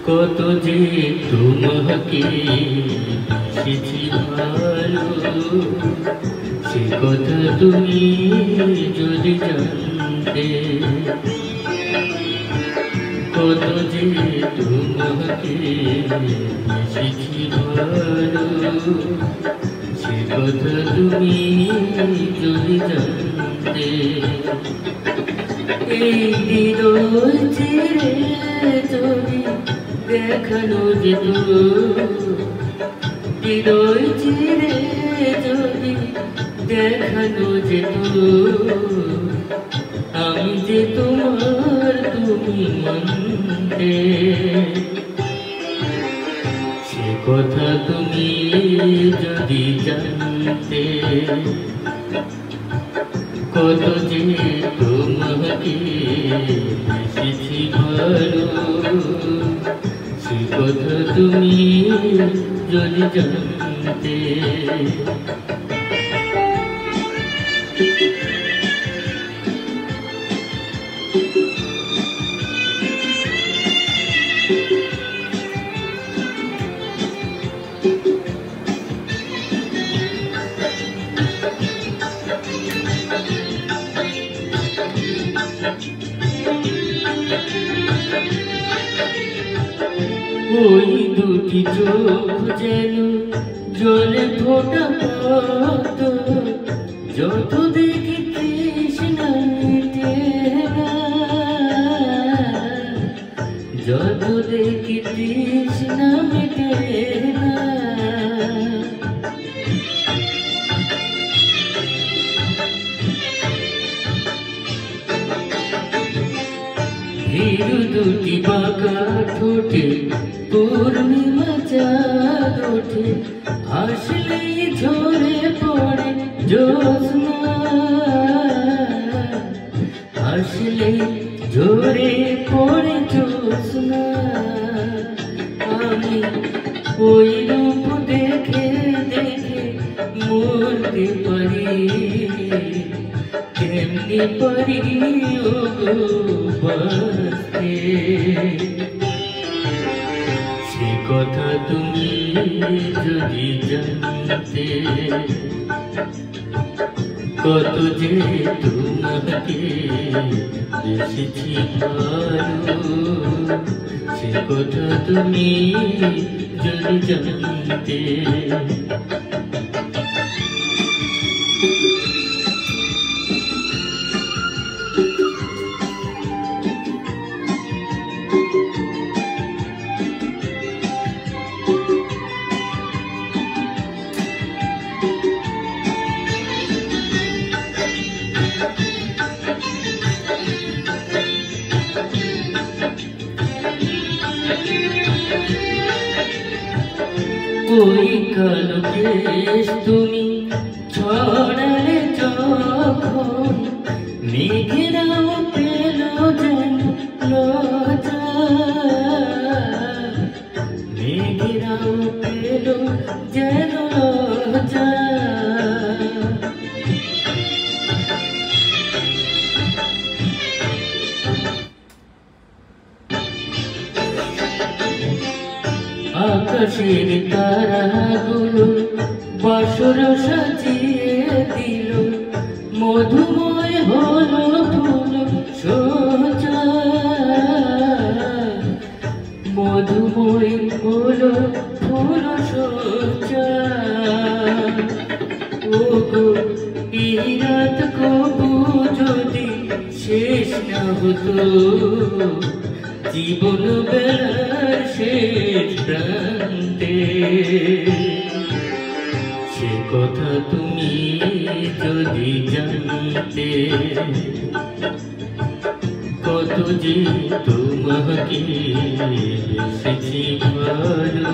কত যে তোমাকে বেসেছি ভালো, সে কথা তুমি যদি জানতে। কত যে তোমাকে বেসেছি ভালো, সে কথা তুমি যদি জানতে। এই হৃদয় ছেড়ে যদি দেখানো যেত, হৃদয় ছেড়ে যদি দেখানো যেত, আমি যে তোমার তুমি মানতে। সে কথা তুমি যদি জানতে। কত যে তোমাকে বেসেছি ভালো, সে কথা তুমি যদি জানতে। ওই দুটি চোখ যেন জলে ফোটা পদ্ম, যত দেখি তৃষ্ণা মিটে না, যত দেখি তৃষ্ণা মিটে না। ভীরু দুটি বাঁকা ঠোঁটে পূর্ণিমা চাঁদ ওঠে, আসলেই ঝরে পড়ে জ্যোৎস্না, আসলেই ঝরে পড়ে জ্যোৎস্না। আমি ওই রূপ দেখে দেখে মরতে পারি, কেমনি পারি ও গো বাঁচতে। সে কথা তুমি যদি জানতে। কত যে তোমাকে বেসেছি ভালো, সে কথা তুমি যদি জানতে। ওই কালো কেশ তুমি ছড়ালে যখন, মেঘেরাও পেল যেন লজ্জা, মেঘেরাও পেল যেন লজ্জা। আকাশের তারাগুলো বাসর সাজিয়ে দিল, মধুময় হলো ফুল সোজা, মধুময় হলো ফুল সোজা। ও গো এই রাত কবু যদি শেষ না হতো, জীবন বেলার শেষ প্রান্তে। সে কথা তুমি যদি জানতে। কত যে তোমাকে বেসেছি ভালো,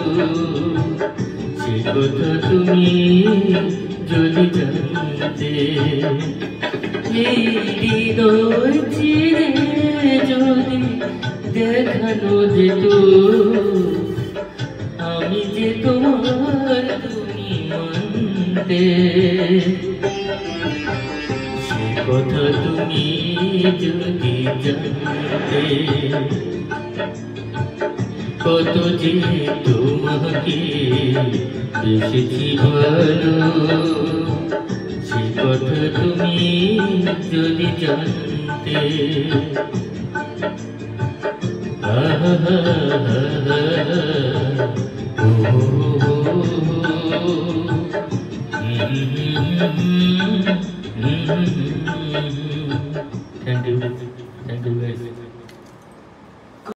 সে কথা তুমি যদি জানতে। এই হৃদয় চিরে যদি দেখানো যেত, আমি যে তোমার তুমি মানতে। সে কথা তুমি যদি জানতে। কত যে তোমাকে বেসেছি ভালো, সে কথা তুমি যদি জানতে। আহা,